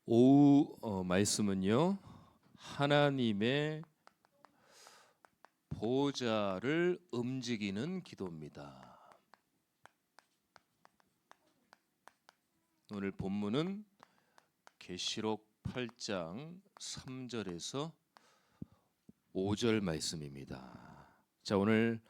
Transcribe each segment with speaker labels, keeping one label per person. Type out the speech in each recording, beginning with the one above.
Speaker 1: 오후 말씀은요, 하나님의 보좌를 움직이는 기도입니다. 오늘 본문은 계시록 8장 3절에서 5절 말씀입니다. 자, 오늘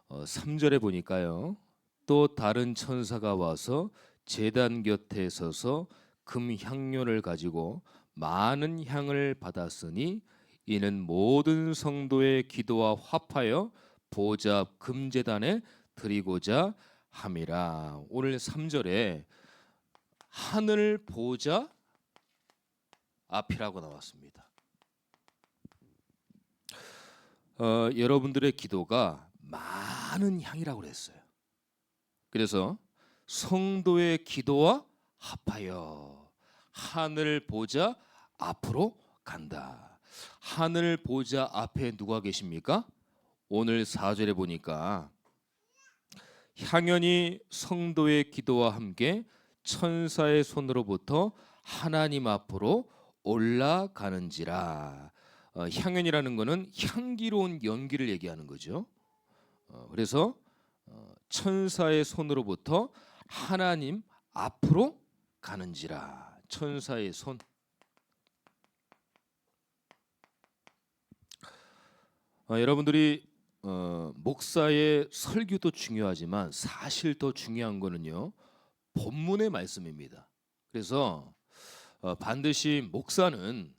Speaker 1: 3절에 보니까요, 또 다른 천사가 와서 제단 곁에 서서 금 향료를 가지고 많은 향을 받았으니 이는 모든 성도의 기도와 화파여 보좌 앞 금제단에 드리고자 함이라. 오늘 3절에 하늘 보좌 앞이라고 나왔습니다. 여러분들의 기도가 많은 향이라고 그랬어요. 그래서 성도의 기도와 합하여 하늘 보좌 앞으로 간다. 하늘 보좌 앞에 누가 계십니까? 오늘 4절에 보니까 향연이 성도의 기도와 함께 천사의 손으로부터 하나님 앞으로 올라가는지라. 향연이라는 것은 향기로운 연기를 얘기하는 거죠. 그래서 천사의 손으로부터 하나님 앞으로 가는지라. 천사의 손. 여러분들이 목사의 설교도 중요하지만 사실 더 중요한 거는요, 본문의 말씀입니다. 그래서 반드시 목사는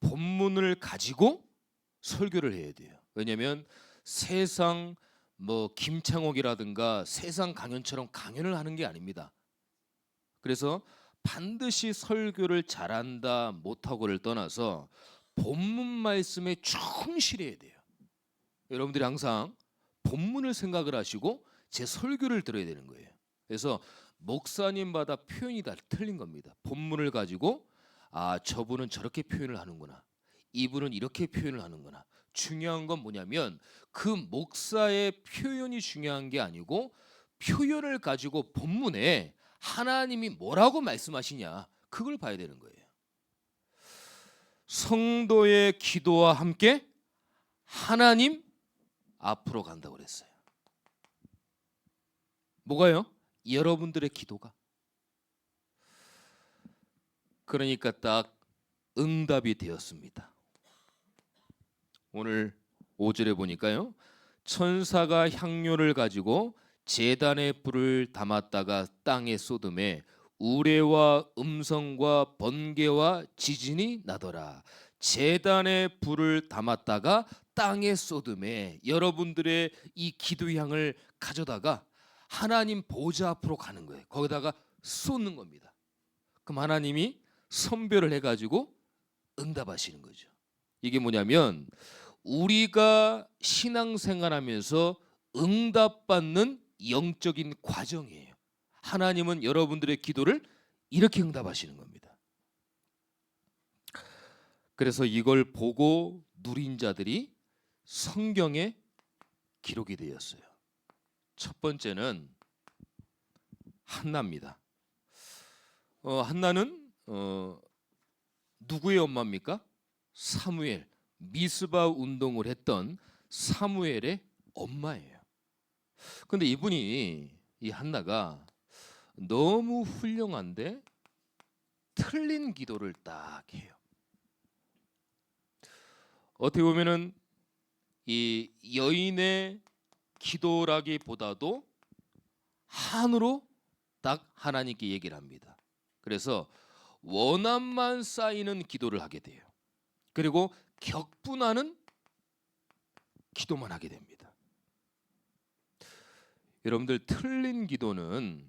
Speaker 1: 본문을 가지고 설교를 해야 돼요. 왜냐하면 세상 김창옥이라든가 세상 강연처럼 강연을 하는 게 아닙니다. 그래서 반드시 설교를 잘한다 못하고를 떠나서 본문 말씀에 충실해야 돼요. 여러분들이 항상 본문을 생각을 하시고 제 설교를 들어야 되는 거예요. 그래서 목사님마다 표현이 다 틀린 겁니다. 본문을 가지고 저분은 저렇게 표현을 하는구나, 이분은 이렇게 표현을 하는구나. 중요한 건 뭐냐면 그 목사의 표현이 중요한 게 아니고 표현을 가지고 본문에 하나님이 뭐라고 말씀하시냐, 그걸 봐야 되는 거예요. 성도의 기도와 함께 하나님 앞으로 간다고 그랬어요. 뭐가요? 여러분들의 기도가. 그러니까 딱 응답이 되었습니다. 오늘 5절에 보니까요, 천사가 향료를 가지고 제단에 불을 담았다가 땅에 쏟음에 우레와 음성과 번개와 지진이 나더라. 제단에 불을 담았다가 땅에 쏟음에 여러분들의 이 기도향을 가져다가 하나님 보좌 앞으로 가는 거예요. 거기다가 쏟는 겁니다. 그럼 하나님이 선별을 해가지고 응답하시는 거죠. 이게 뭐냐면 우리가 신앙생활하면서 응답받는 영적인 과정이에요. 하나님은 여러분들의 기도를 이렇게 응답하시는 겁니다. 그래서 이걸 보고 누린 자들이 성경에 기록이 되었어요. 첫 번째는 한나입니다. 한나는 누구의 엄마입니까? 사무엘, 미스바 운동을 했던 사무엘의 엄마예요. 근데 이 한나가 너무 훌륭한데 틀린 기도를 딱 해요. 어떻게 보면은 이 여인의 기도라기보다도 한으로 딱 하나님께 얘기를 합니다. 그래서 원함만 쌓이는 기도를 하게 돼요. 그리고 격분하는 기도만 하게 됩니다. 여러분들, 틀린 기도는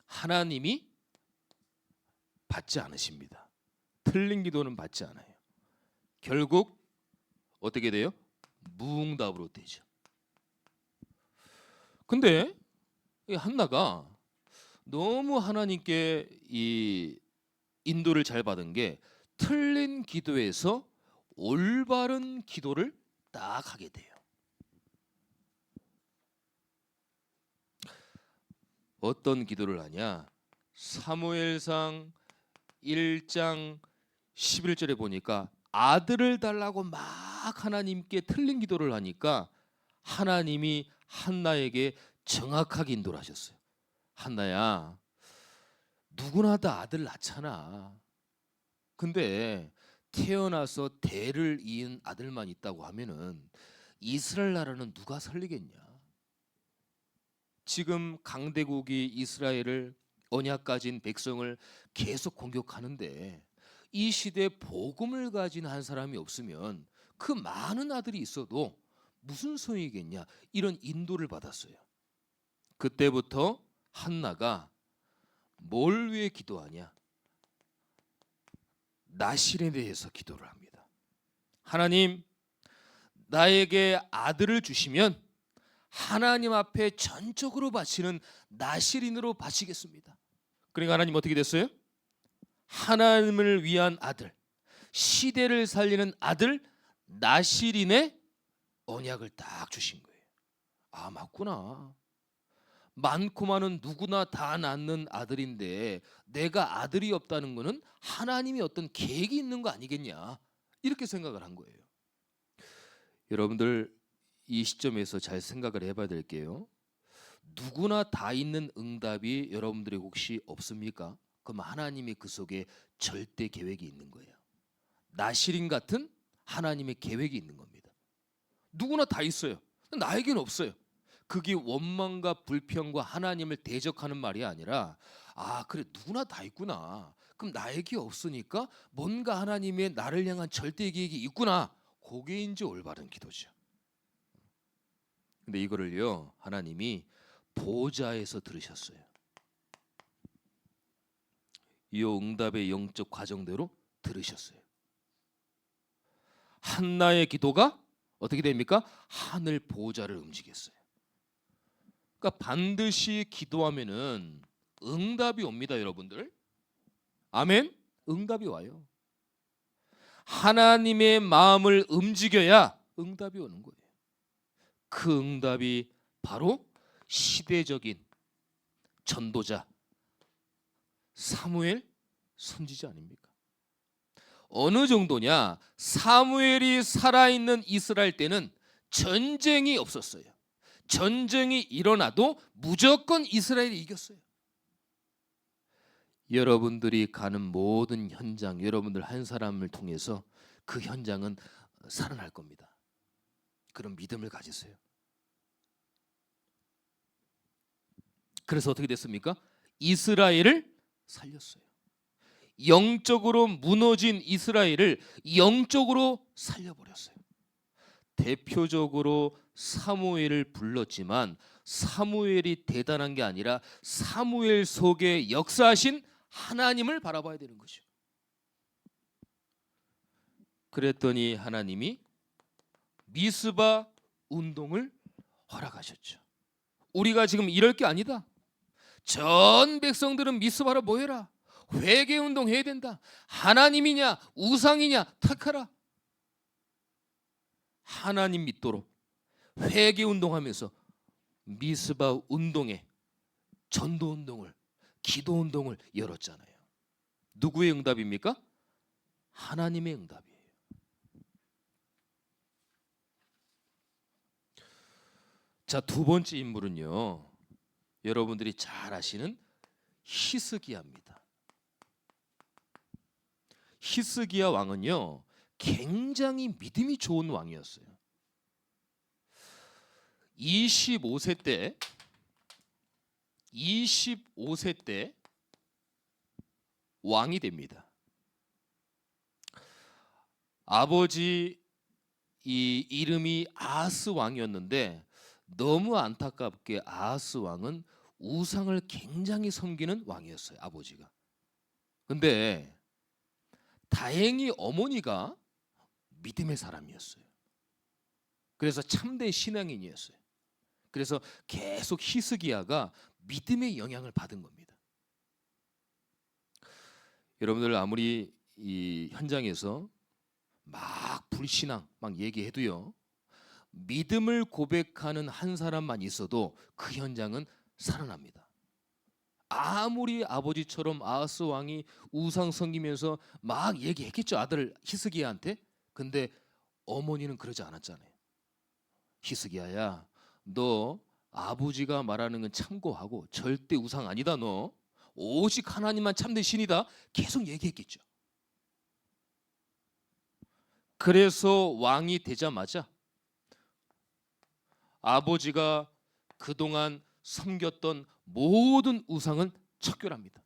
Speaker 1: 하나님이 받지 않으십니다. 틀린 기도는 받지 않아요. 결국 어떻게 돼요? 무응답으로 되죠. 근데 이 한나가 너무 하나님께 이 인도를 잘 받은 게 틀린 기도에서 올바른 기도를 딱 하게 돼요. 어떤 기도를 하냐? 사무엘상 1장 11절에 보니까 아들을 달라고 막 하나님께 틀린 기도를 하니까 하나님이 한나에게 정확하게 인도를 하셨어요. 한나야, 누구나 다 아들 낳잖아. 근데 태어나서 대를 이은 아들만 있다고 하면은 이스라엘 나라는 누가 살리겠냐? 지금 강대국이 이스라엘을, 언약 가진 백성을 계속 공격하는데 이 시대에 복음을 가진 한 사람이 없으면 그 많은 아들이 있어도 무슨 소용이겠냐? 이런 인도를 받았어요. 그때부터 한나가 뭘 위해 기도하냐? 나실에 대해서 기도를 합니다. 하나님, 나에게 아들을 주시면 하나님 앞에 전적으로 바치는 나실인으로 바치겠습니다. 그러니까 하나님 어떻게 됐어요? 하나님을 위한 아들, 시대를 살리는 아들 나실인의 언약을 딱 주신 거예요. 아, 맞구나. 많고 많은 누구나 다 낳는 아들인데 내가 아들이 없다는 거는 하나님이 어떤 계획이 있는 거 아니겠냐, 이렇게 생각을 한 거예요. 여러분들 이 시점에서 잘 생각을 해봐야 될게요. 누구나 다 있는 응답이 여러분들이 혹시 없습니까? 그럼 하나님이 그 속에 절대 계획이 있는 거예요. 나실인 같은 하나님의 계획이 있는 겁니다. 누구나 다 있어요. 나에게는 없어요. 그게 원망과 불평과 하나님을 대적하는 말이 아니라, 아, 그래, 누구나 다 있구나. 그럼 나에게 없으니까 뭔가 하나님의 나를 향한 절대 계획이 있구나. 그게 이제 올바른 기도죠. 근데 이거를요, 하나님이 보좌에서 들으셨어요. 이 응답의 영적 과정대로 들으셨어요. 한나의 기도가 어떻게 됩니까? 하늘 보좌를 움직였어요. 그러니까 반드시 기도하면은 응답이 옵니다, 여러분들. 아멘. 응답이 와요. 하나님의 마음을 움직여야 응답이 오는 거예요. 그 응답이 바로 시대적인 전도자 사무엘 선지자 아닙니까? 어느 정도냐? 사무엘이 살아있는 이스라엘 때는 전쟁이 없었어요. 전쟁이 일어나도 무조건 이스라엘이 이겼어요. 여러분들이 가는 모든 현장, 여러분들 한 사람을 통해서 그 현장은 살아날 겁니다. 그런 믿음을 가지세요. 그래서 어떻게 됐습니까? 이스라엘을 살렸어요. 영적으로 무너진 이스라엘을 영적으로 살려버렸어요. 대표적으로 사무엘을 불렀지만 사무엘이 대단한 게 아니라 사무엘 속에 역사하신 하나님을 바라봐야 되는 거죠. 그랬더니 하나님이 미스바 운동을 허락하셨죠. 우리가 지금 이럴 게 아니다. 전 백성들은 미스바로 모여라. 회개 운동 해야 된다. 하나님이냐 우상이냐 택하라. 하나님 믿도록 회개 운동하면서 미스바 운동에 전도 운동을, 기도 운동을 열었잖아요. 누구의 응답입니까? 하나님의 응답이에요. 자, 두 번째 인물은요, 여러분들이 잘 아시는 히스기야입니다. 히스기야 왕은요, 굉장히 믿음이 좋은 왕이었어요. 25세 때 왕이 됩니다. 아버지 이 이름이 아하스 왕이었는데 너무 안타깝게 아하스 왕은 우상을 굉장히 섬기는 왕이었어요, 아버지가. 근데 다행히 어머니가 믿음의 사람이었어요. 그래서 참된 신앙인이었어요. 그래서 계속 히스기야가 믿음의 영향을 받은 겁니다. 여러분들 아무리 이 현장에서 막 불신앙 막 얘기해도요, 믿음을 고백하는 한 사람만 있어도 그 현장은 살아납니다. 아무리 아버지처럼 아하스 왕이 우상 섬기면서 막 얘기했겠죠, 아들 히스기야한테. 근데 어머니는 그러지 않았잖아요. 히스기야야, 너 아버지가 말하는 건 참고하고 절대 우상 아니다. 너 오직 하나님만 참된 신이다. 계속 얘기했겠죠. 그래서 왕이 되자마자 아버지가 그동안 섬겼던 모든 우상은 척결합니다.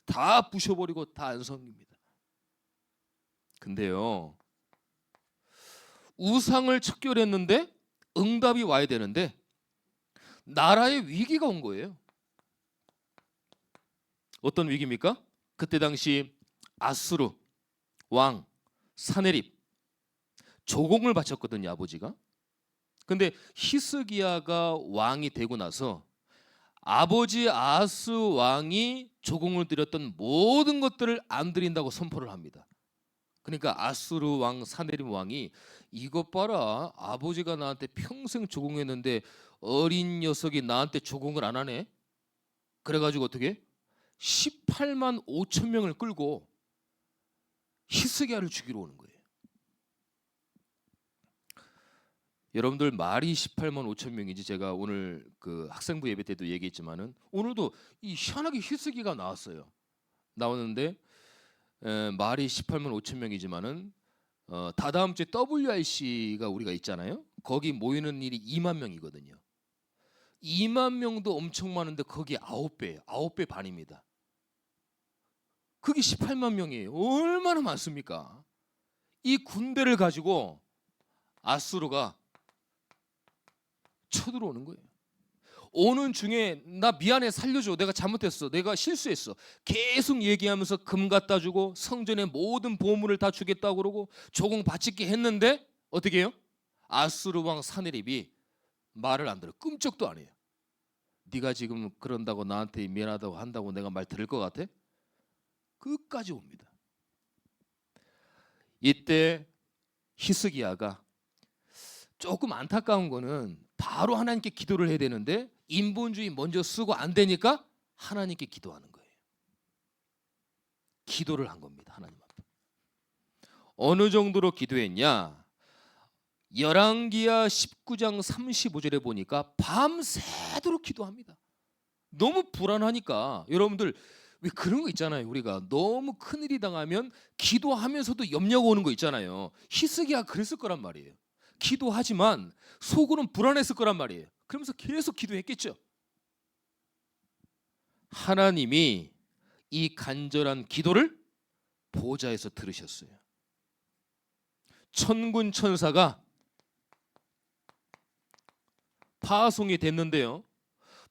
Speaker 1: 다 부셔버리고 다 안 섬깁니다. 근데요, 우상을 척결했는데 응답이 와야 되는데 나라에 위기가 온 거예요. 어떤 위기입니까? 그때 당시 아수르 왕 사네립 조공을 바쳤거든요, 아버지가. 근데 히스기야가 왕이 되고 나서 아버지 아하스 왕이 조공을 드렸던 모든 것들을 안 드린다고 선포를 합니다. 그러니까 아수르 왕 사네립 왕이 이것 봐라, 아버지가 나한테 평생 조공했는데 어린 녀석이 나한테 조공을 안 하네. 그래가지고 어떻게 18만 5천 명을 끌고 히스기야를 죽이러 오는 거예요. 여러분들 말이 18만 5천 명이지, 제가 오늘 그 학생부 예배 때도 얘기했지만은 오늘도 이 희한하게 히스기가 나왔어요. 나오는데 말이 18만 5천 명이지만은 다다음 주에 WRC가 우리가 있잖아요. 거기 모이는 일이 2만 명이거든요. 2만 명도 엄청 많은데 거기 9배예요. 9배 반입니다. 그게 18만 명이에요. 얼마나 많습니까? 이 군대를 가지고 아수르가 쳐들어오는 거예요. 오는 중에 나 미안해, 살려줘, 내가 잘못했어, 내가 실수했어, 계속 얘기하면서 금 갖다 주고 성전의 모든 보물을 다 주겠다고 그러고 조공 바치게 했는데 어떻게 해요? 아수르 왕 사네립이 말을 안 들어. 끔찍도 안 해요. 네가 지금 그런다고 나한테 미안하다고 한다고 내가 말 들을 것 같아? 끝까지 옵니다. 이때 히스기야가 조금 안타까운 거는 바로 하나님께 기도를 해야 되는데 인본주의 먼저 쓰고 안 되니까 하나님께 기도하는 거예요. 기도를 한 겁니다, 하나님 앞에. 어느 정도로 기도했냐? 열왕기하 19장 35절에 보니까 밤새도록 기도합니다. 너무 불안하니까. 여러분들 왜 그런 거 있잖아요. 우리가 너무 큰일이 당하면 기도하면서도 염려가 오는 거 있잖아요. 히스기야 그랬을 거란 말이에요. 기도하지만 속으로는 불안했을 거란 말이에요. 그러면서 계속 기도했겠죠. 하나님이 이 간절한 기도를 보좌에서 들으셨어요. 천군 천사가 파송이 됐는데요,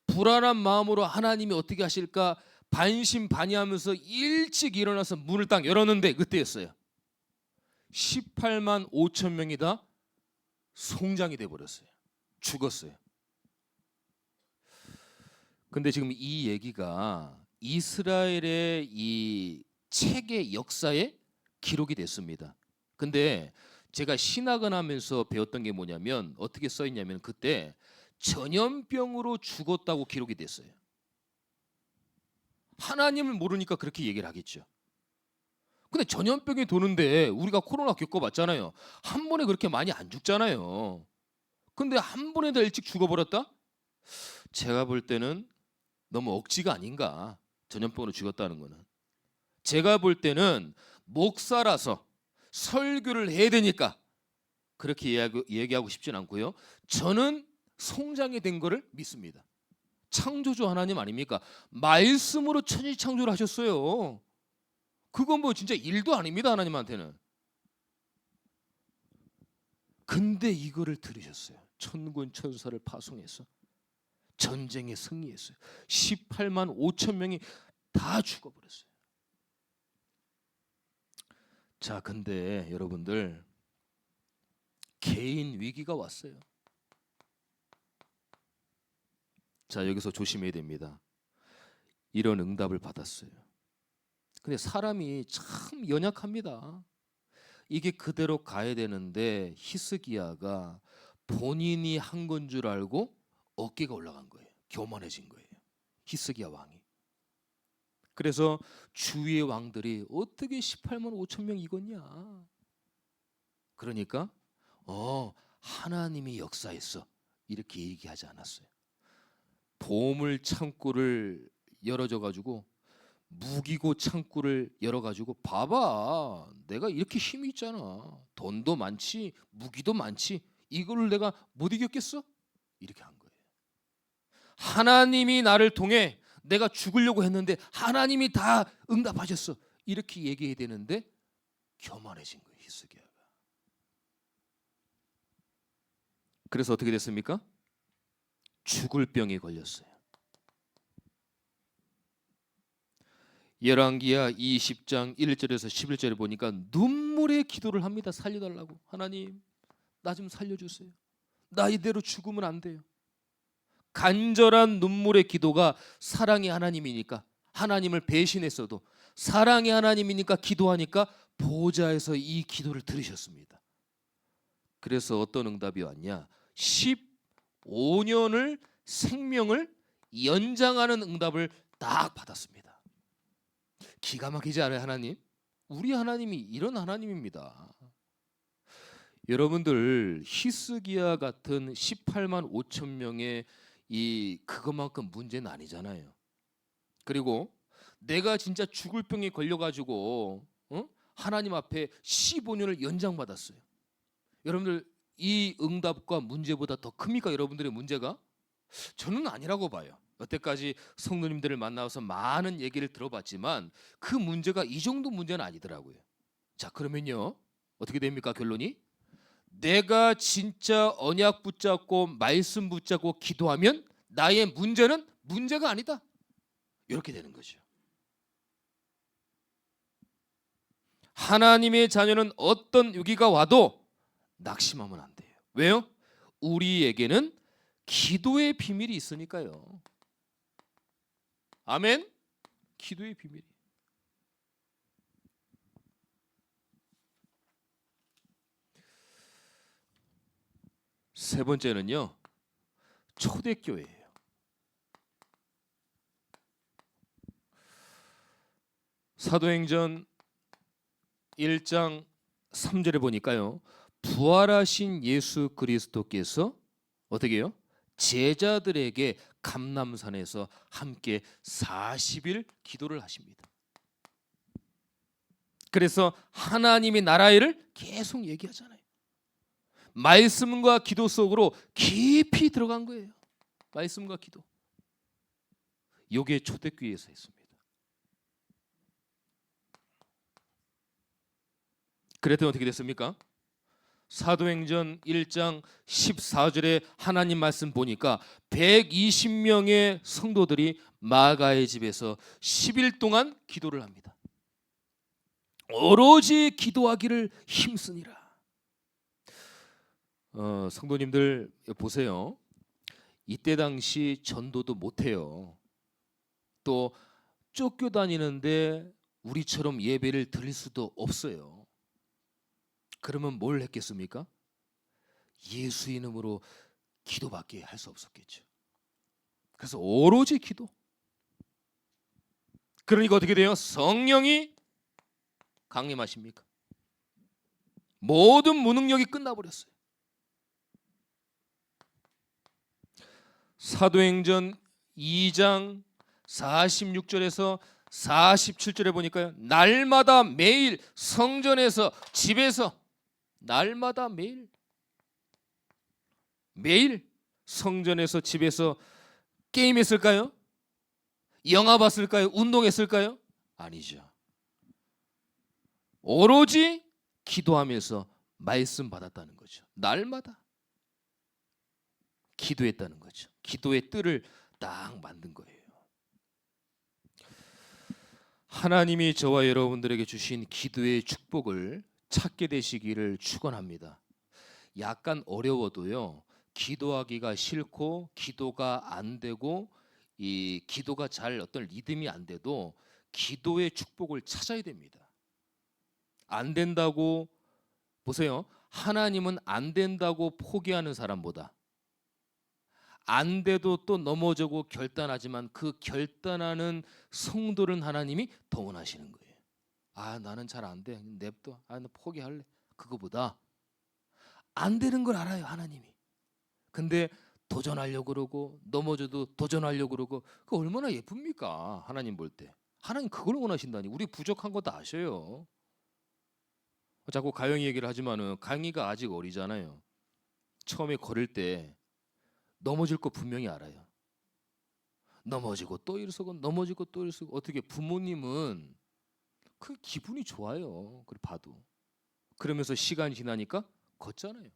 Speaker 1: 불안한 마음으로 하나님이 어떻게 하실까 반신반의하면서 일찍 일어나서 문을 딱 열었는데 그때였어요. 18만 5천 명이 다 송장이 돼버렸어요. 죽었어요. 근데 지금 이 얘기가 이스라엘의 이 책의 역사에 기록이 됐습니다. 근데 제가 신학을 하면서 배웠던 게 뭐냐면, 어떻게 써 있냐면 그때 전염병으로 죽었다고 기록이 됐어요. 하나님을 모르니까 그렇게 얘기를 하겠죠. 근데 전염병이 도는데 우리가 코로나 겪어봤잖아요. 한 번에 그렇게 많이 안 죽잖아요. 근데 한 번에 다 일찍 죽어버렸다? 제가 볼 때는 너무 억지가 아닌가, 전염병으로 죽었다는 거는. 제가 볼 때는 목사라서 설교를 해야 되니까 그렇게 얘기하고 싶진 않고요. 저는 송장이 된 거를 믿습니다. 창조주 하나님 아닙니까? 말씀으로 천지창조를 하셨어요. 그건 뭐 진짜 일도 아닙니다, 하나님한테는. 근데 이거를 들으셨어요. 천군 천사를 파송해서 전쟁에 승리했어요. 18만 5천 명이 다 죽어버렸어요. 자, 근데 여러분들 개인 위기가 왔어요. 자, 여기서 조심해야 됩니다. 이런 응답을 받았어요. 근데 사람이 참 연약합니다. 이게 그대로 가야 되는데 히스기야가 본인이 한 건 줄 알고 어깨가 올라간 거예요. 교만해진 거예요. 히스기야 왕이. 그래서 주위의 왕들이 어떻게 18만 5천 명 이겼냐? 그러니까 하나님이 역사했어. 이렇게 얘기하지 않았어요. 보물 창고를 열어줘 가지고 무기고 창고를 열어가지고 봐봐, 내가 이렇게 힘이 있잖아, 돈도 많지 무기도 많지, 이걸 내가 못 이겼겠어? 이렇게 한 거예요. 하나님이 나를 통해 내가 죽으려고 했는데 하나님이 다 응답하셨어, 이렇게 얘기해야 되는데 교만해진 거예요, 히스기야가. 그래서 어떻게 됐습니까? 죽을 병에 걸렸어요. 열왕기야 20장 1절에서 11절에 보니까 눈물의 기도를 합니다. 살려달라고. 하나님, 나 좀 살려주세요. 나 이대로 죽으면 안 돼요. 간절한 눈물의 기도가 사랑의 하나님이니까, 하나님을 배신했어도 사랑의 하나님이니까 기도하니까 보좌에서 이 기도를 들으셨습니다. 그래서 어떤 응답이 왔냐? 15년을 생명을 연장하는 응답을 딱 받았습니다. 기가 막히지 않아요, 하나님? 우리 하나님이 이런 하나님입니다. 여러분들, 히스기야 같은 18만 5천 명의 그것만큼 문제는 아니잖아요. 그리고 내가 진짜 죽을 병에 걸려가지고 하나님 앞에 15년을 연장받았어요. 여러분들, 이 응답과 문제보다 더 큽니까? 여러분들의 문제가? 저는 아니라고 봐요. 여태까지 성도님들을 만나서 많은 얘기를 들어봤지만 그 문제가 이 정도 문제는 아니더라고요. 자, 그러면요, 어떻게 됩니까? 결론이, 내가 진짜 언약 붙잡고 말씀 붙잡고 기도하면 나의 문제는 문제가 아니다, 이렇게 되는 거죠. 하나님의 자녀는 어떤 위기가 와도 낙심하면 안 돼요. 왜요? 우리에게는 기도의 비밀이 있으니까요. 아멘. 기도의 비밀이. 세 번째는요, 초대교회예요. 사도행전 1장 3절에 보니까요, 부활하신 예수 그리스도께서 어떻게 해요? 제자들에게 감람산에서 함께 40일 기도를 하십니다. 그래서 하나님의 나라의 일을 계속 얘기하잖아요. 말씀과 기도 속으로 깊이 들어간 거예요. 말씀과 기도. 요게 초대교회에서 했습니다. 그랬더니 어떻게 됐습니까? 사도행전 1장 14절에 하나님 말씀 보니까 120명의 성도들이 마가의 집에서 10일 동안 기도를 합니다. 오로지 기도하기를 힘쓰니라. 성도님들 보세요. 이때 당시 전도도 못해요. 또 쫓겨다니는데 우리처럼 예배를 드릴 수도 없어요. 그러면 뭘 했겠습니까? 예수 이름으로 기도밖에 할 수 없었겠죠. 그래서 오로지 기도. 그러니까 어떻게 돼요? 성령이 강림하십니까? 모든 무능력이 끝나버렸어요. 사도행전 2장 46절에서 47절에 보니까요, 날마다 매일 성전에서 집에서, 날마다 매일 성전에서 집에서 게임했을까요? 영화 봤을까요? 운동했을까요? 아니죠. 오로지 기도하면서 말씀 받았다는 거죠. 날마다 기도했다는 거죠. 기도의 뜰을 딱 만든 거예요. 하나님이 저와 여러분들에게 주신 기도의 축복을 찾게 되시기를 축원합니다. 약간 어려워도요, 기도하기가 싫고 기도가 안 되고 이 기도가 잘 어떤 리듬이 안 돼도 기도의 축복을 찾아야 됩니다. 안 된다고 보세요. 하나님은 안 된다고 포기하는 사람보다 안 돼도 또 넘어지고 결단하지만 그 결단하는 성도는 하나님이 동원하시는 거예요. 아, 나는 잘 안 돼. 냅둬. 아, 나 포기할래. 그거보다 안 되는 걸 알아요, 하나님이. 근데 도전하려고 그러고 넘어져도 도전하려고 그러고 그 얼마나 예쁩니까? 하나님 볼 때. 하나님 그걸 원하신다니. 우리 부족한 거 다 아셔요. 자꾸 가영이 얘기를 하지만은 가영이가 아직 어리잖아요. 처음에 걸을 때 넘어질 거 분명히 알아요. 넘어지고 또 일어서고 넘어지고 또 일어서고. 어떻게 부모님은 그 기분이 좋아요. 그걸 봐도. 그러면서 시간이 지나니까 걷잖아요.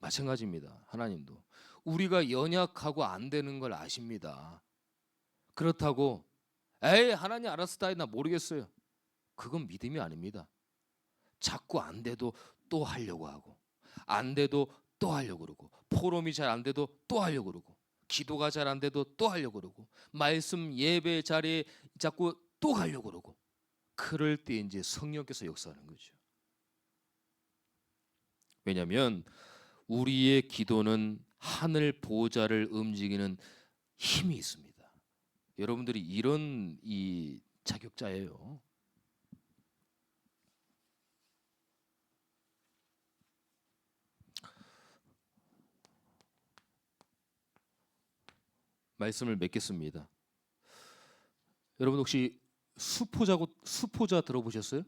Speaker 1: 마찬가지입니다. 하나님도 우리가 연약하고 안 되는 걸 아십니다. 그렇다고 에이 하나님 알았어 나 모르겠어요. 그건 믿음이 아닙니다. 자꾸 안 돼도 또 하려고 하고 안 돼도 또 하려고 그러고 포럼이 잘 안 돼도 또 하려고 그러고 기도가 잘 안 돼도 또 하려고 그러고 말씀 예배 자리에 자꾸 또 가려고 그러고 그럴 때 이제 성령께서 역사하는 거죠. 왜냐하면 우리의 기도는 하늘 보좌를 움직이는 힘이 있습니다. 여러분들이 이런 이 자격자예요. 말씀을 맺겠습니다. 여러분 혹시 수포자 들어보셨어요?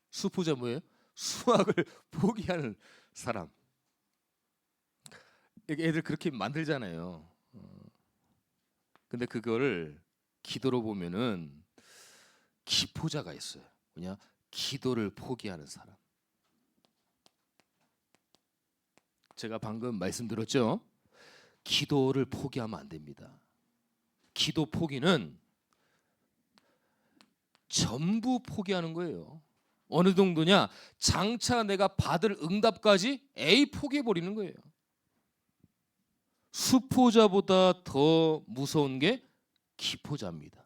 Speaker 1: 수포자 뭐예요? 수학을 포기하는 사람. 애들 그렇게 만들잖아요. 근데 그거를 기도로 보면은 기포자가 있어요. 뭐냐? 기도를 포기하는 사람. 제가 방금 말씀드렸죠? 기도를 포기하면 안 됩니다. 기도 포기는 전부 포기하는 거예요. 어느 정도냐? 장차 내가 받을 응답까지 포기해 버리는 거예요. 수포자보다 더 무서운 게 기포자입니다.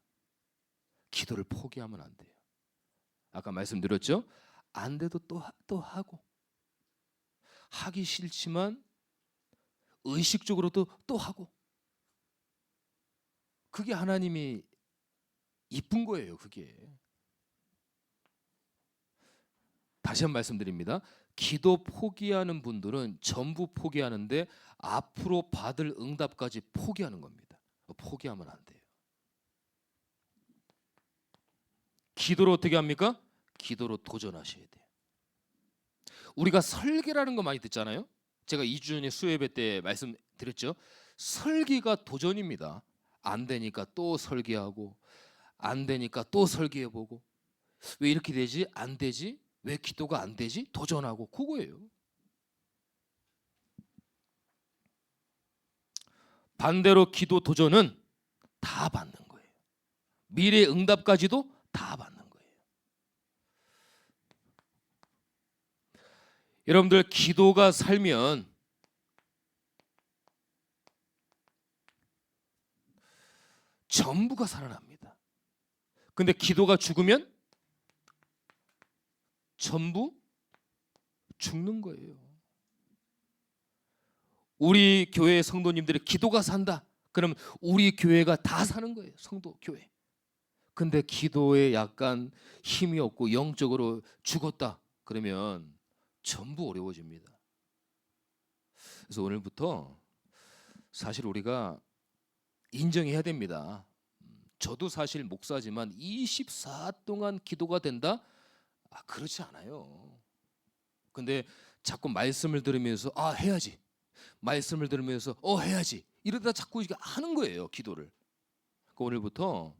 Speaker 1: 기도를 포기하면 안 돼요. 아까 말씀드렸죠? 안 돼도 또 하고 하기 싫지만 의식적으로도 또 하고 그게 하나님이 이쁜 거예요. 그게 다시 한 번 말씀드립니다. 기도 포기하는 분들은 전부 포기하는데 앞으로 받을 응답까지 포기하는 겁니다. 포기하면 안 돼요. 기도로 어떻게 합니까? 기도로 도전하셔야 돼요. 우리가 설계라는 거 많이 듣잖아요. 제가 2주 전에 수요예배 때 말씀드렸죠. 설계가 도전입니다. 안 되니까 또 설계하고 안 되니까 또 설계해보고 왜 이렇게 되지? 안 되지? 왜 기도가 안 되지? 도전하고 그거예요. 반대로 기도 도전은 다 받는 거예요. 미래 응답까지도 다 받는 거예요. 여러분들 기도가 살면 전부가 살아납니다. 근데 기도가 죽으면 전부 죽는 거예요. 우리 교회 성도님들의 기도가 산다. 그럼 우리 교회가 다 사는 거예요. 성도 교회. 근데 기도에 약간 힘이 없고 영적으로 죽었다. 그러면 전부 어려워집니다. 그래서 오늘부터 사실 우리가 인정해야 됩니다. 저도 사실 목사지만 24 동안 기도가 된다? 그렇지 않아요. 근데 자꾸 말씀을 들으면서 해야지. 말씀을 들으면서 해야지. 이러다 자꾸 이게 하는 거예요. 기도를. 그러니까 오늘부터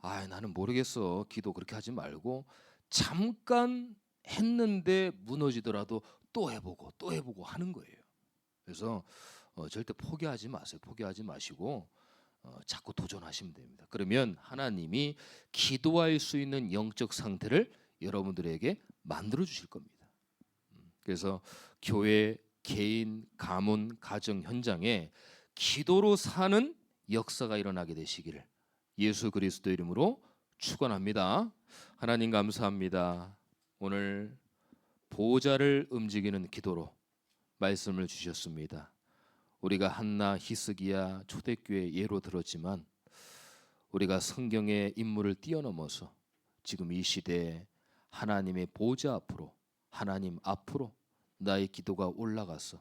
Speaker 1: 나는 모르겠어. 기도 그렇게 하지 말고 잠깐 했는데 무너지더라도 또 해보고 또 해보고 하는 거예요. 그래서 절대 포기하지 마세요. 포기하지 마시고 자꾸 도전하시면 됩니다. 그러면 하나님이 기도할 수 있는 영적 상태를 여러분들에게 만들어 주실 겁니다. 그래서 교회, 개인, 가문, 가정 현장에 기도로 사는 역사가 일어나게 되시기를 예수 그리스도 이름으로 축원합니다. 하나님 감사합니다. 오늘 보좌를 움직이는 기도로 말씀을 주셨습니다. 우리가 한나, 히스기야, 초대교회 예로 들었지만 우리가 성경의 인물을 뛰어넘어서 지금 이 시대에 하나님의 보좌 앞으로, 하나님 앞으로 나의 기도가 올라가서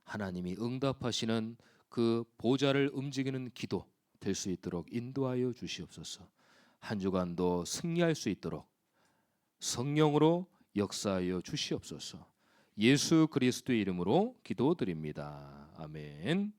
Speaker 1: 하나님이 응답하시는 그 보좌를 움직이는 기도 될 수 있도록 인도하여 주시옵소서. 한 주간도 승리할 수 있도록 성령으로 역사하여 주시옵소서. 예수 그리스도의 이름으로 기도드립니다. 아멘.